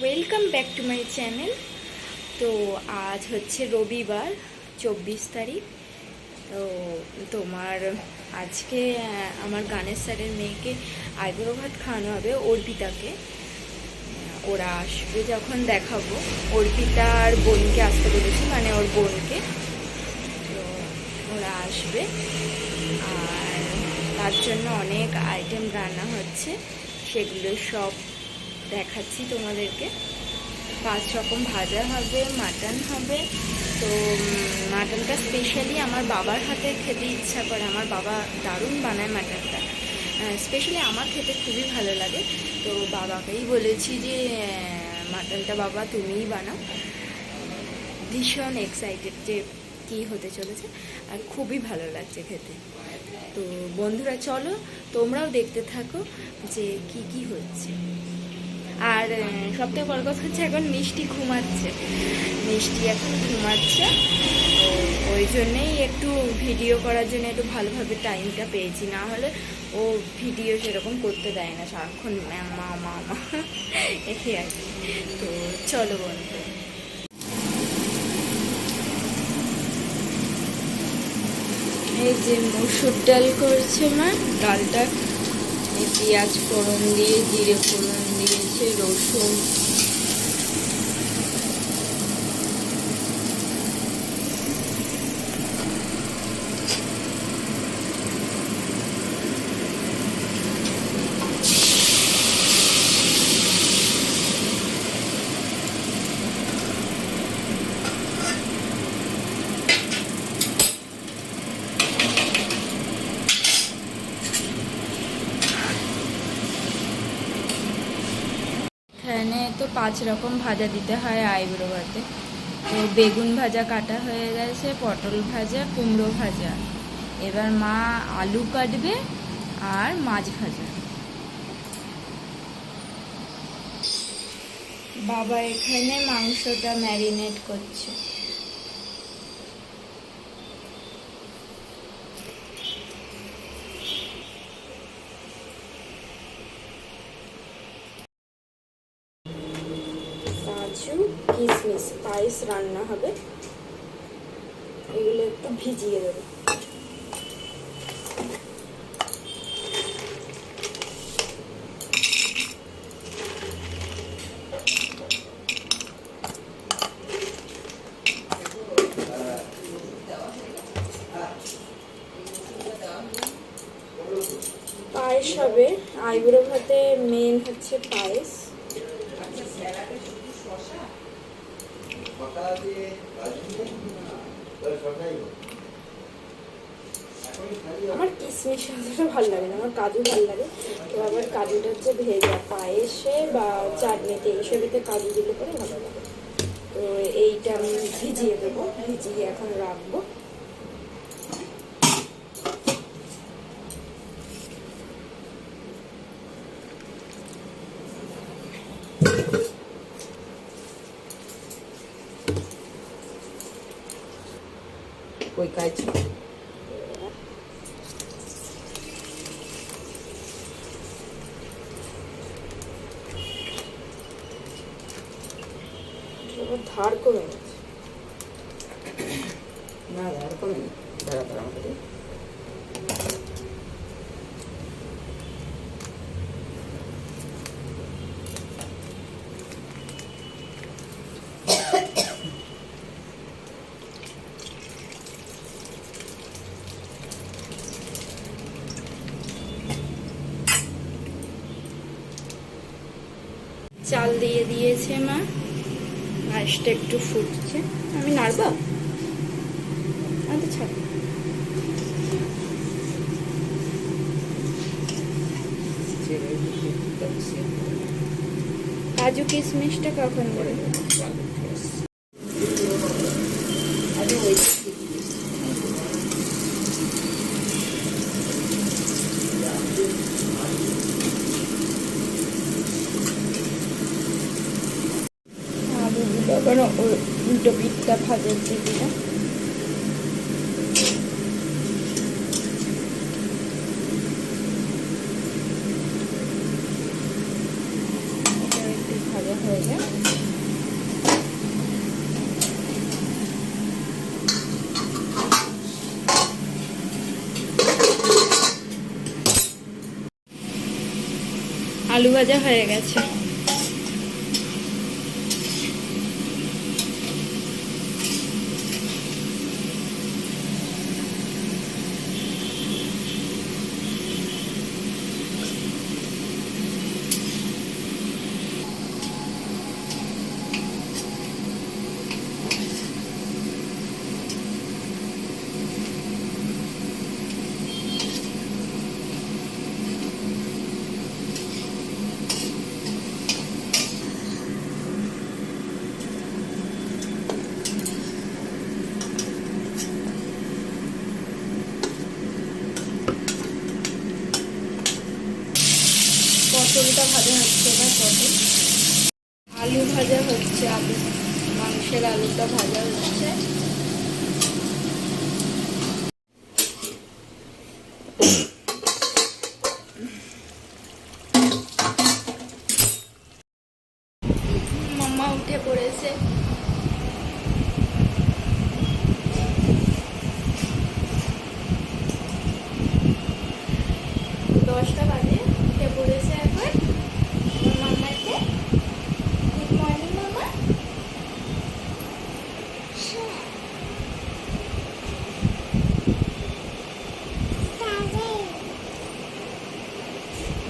Welcome back to my channel. তো আজ হচ্ছে রবিবার 24 তারিখ। তো তোমার আজকে আমার গানের স্যারের মেয়েকে আইবুড়ো ভাত খাওয়ানো হবে, অর্পিতাকে। ওরা আসবে যখন দেখাবো। অর্পিতা আর বোনকে আসতে বলেছি, মানে ওর বোনকে। তো ওরা আসবে আর তার জন্য অনেক আইটেম রান্না হচ্ছে, সেগুলো সব দেখাচ্ছি তোমাদেরকে। 5 রকম ভাজা হবে, মাটন হবে। তো মাটনটা স্পেশালি আমার বাবার হাতে খেতে ইচ্ছা করে। আমার বাবা দারুণ বানায় মাটনটা, স্পেশালি আমার খেতে খুবই ভালো লাগে। তো বাবাকেই বলেছি যে মাটনটা বাবা তুমিই বানাও। ভীষণ এক্সাইটেড যে কী হতে চলেছে, আর খুবই ভালো লাগছে খেতে। তো বন্ধুরা চলো তোমরাও দেখতে থাকো যে কি কি হচ্ছে। আর সবথেকে বড় কথা হচ্ছে এখন মিষ্টি ঘুমাচ্ছে। মিষ্টি এখন ঘুমাচ্ছে, তো ওই জন্যেই একটু ভিডিও করার জন্য একটু ভালোভাবে টাইমটা পেয়েছি, না হলে ও ভিডিও সেরকম করতে দেয় না, সারাক্ষণ মা মা মা একে আর কি। তো চলো বন্ধু। এই যে মসুর ডাল করছে মা, ডালটা পেঁয়াজ ফোড়ন দিয়ে, জিরে ফোড়ন দিয়েছে, রসুন, এখানে তো 5 রকম ভাজা দিতে হয় আইবুড়ো ভাতে। তো বেগুন ভাজা কাটা হয়ে গেছে, পটল ভাজা, কুমড়ো ভাজা। এবার মা আলু কাটবে আর মাছ ভাজা। বাবা এখানে মাংসটা ম্যারিনেট করছে। কাজু কিশমিশ পায়েস রান্না হবে, এগুলো একটু ভিজিয়ে দেবো। পায়েস হবে আইবুড়ো ভাতে, মেন হচ্ছে পায়েস। আমার কিশমিশ অতটা ভালো লাগে না, আমার কাজু ভালো লাগে। তো আবার কাজুটা হচ্ছে ভেজা পায়েসে বা চাটনিতে এইসবেতে কাজু দিলে পরে ভালো লাগে। তো এইটা আমি ভিজিয়ে দেবো, ভিজিয়ে এখন রাখবো। ওই কাজ ধার কমে গেছে না, ধার কমে নি, দাঁড়া দাঁড়া আমাকে চাল দিয়ে দিয়েছে মা, মাছটা একটু ফুটছে। আমি নাড়বো, আচ্ছা ছাড়। কাজু কিশমিশটা কখন দেবে? আলুগুলো উল্টো পিঠটা ভাজার দিদিটা। একটু ভাজা হয়ে যায়। আলু ভাজা হয়ে গেছে। পটলটা ভাজা হচ্ছে, এবার পটল। আলু ভাজা হচ্ছে, আলু মাংসের আলুটা ভাজা হচ্ছে। মাম্মা উঠে পড়েছে। দশটা বাজে, উঠে পড়েছে এখন মাম্মাকে। গুড মর্নিং মাম্মা।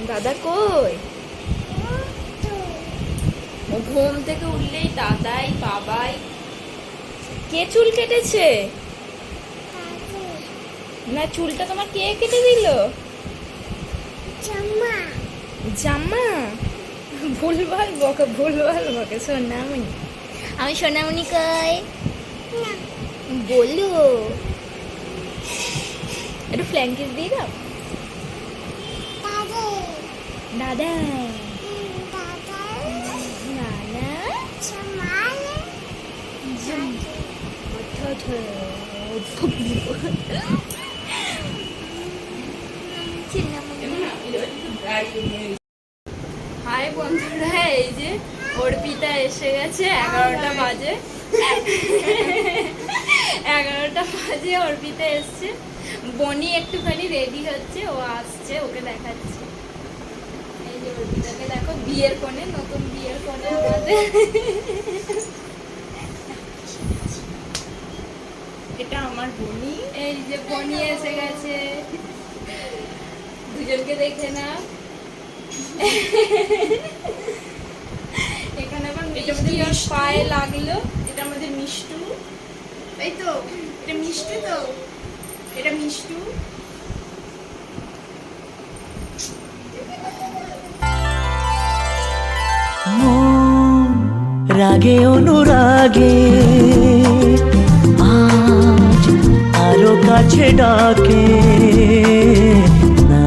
দাদা কই? ও ঘুম থেকে উঠলেই দাদাই বাবাই। কে চুল কেটেছে? না, চুলটা তোমার কে কেটে দিল? জামা। ভুলভাল বকে সোনামণি। আমি সোনামণি কই? বলো। একটু ফ্ল্যাঙ্কিস দিয়ে দাও। দাদা নানা হাই বন্ধুরা, এই যে অর্পিতা এসে গেছে। 11টা বাজে, 11টা বাজে অর্পিতা এসছে। বনি একটুখানি রেডি হচ্ছে, ও আসছে, ওকে দেখাচ্ছে। এই যে অর্পিতাকে দেখো, বিয়ের কোণে, নতুন বিয়ের কোণে আমাদের। এটা আমার বনি। এই যে বনি এসে গেছে, দুজনকে দেখে না। এখানে আবার মিষ্টি আর পায়ে লাগলো। এটা আমাদের মিষ্টু, তাই তো? এটা মিষ্টু তো, এটা মিষ্টু। মন রাগে অনুরাগে আজ আরো কাছে ডাকে, না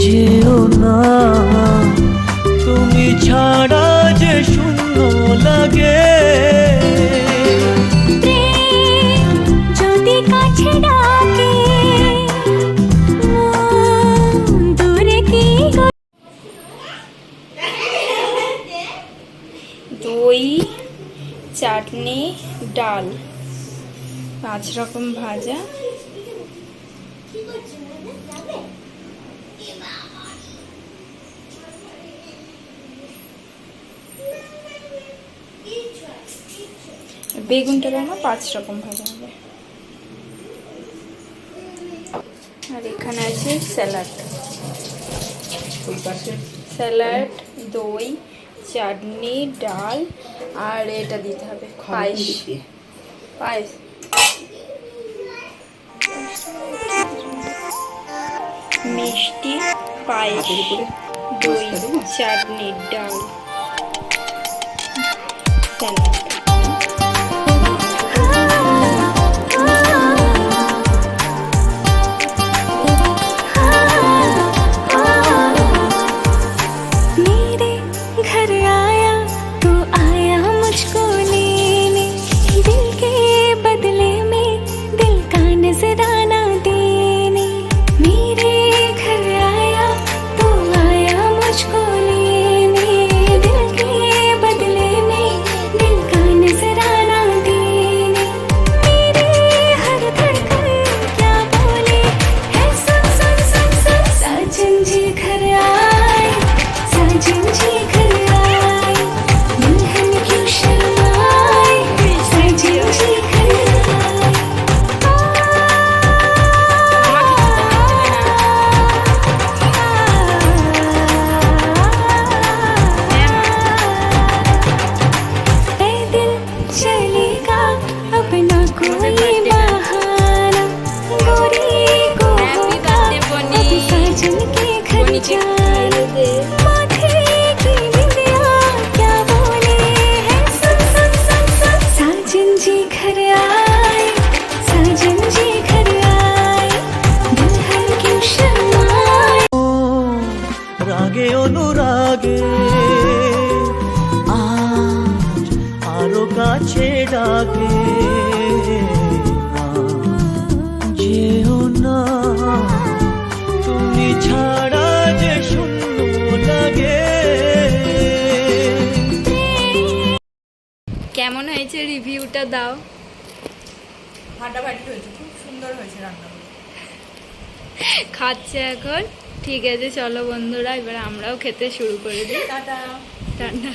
যেও না, তুমি ছাড়া যে শূন্য লাগে। যদি কাছে ডাকে মন দূরে কি দই, চাটনি, ডাল, 5 রকম ভাজা। বেগুনটা রান্না 5 রকম ভাজা হবে। আর এখানে আছে স্যালাড, স্যালাড, দই, চাটনি, ডাল, আর এটা দিতে হবে পায়েস। পায়েস মিষ্টি, পায়েস, দই, চাটনি, ডাল, স্যালাড। मेरे घर आया तो आया मुझको लेने, दिल के बदले में दिल का नजराना देने। मेरे घर आया तो आया मुझको लेने, কেমন হয়েছে রিভিউটা দাও। ফাটাফাটি হয়েছে, খুব সুন্দর হয়েছে রান্না। খাচ্ছে এখন। ঠিক আছে চলো বন্ধুরা, এবার আমরাও খেতে শুরু করে দিই। টাটা। টাটা।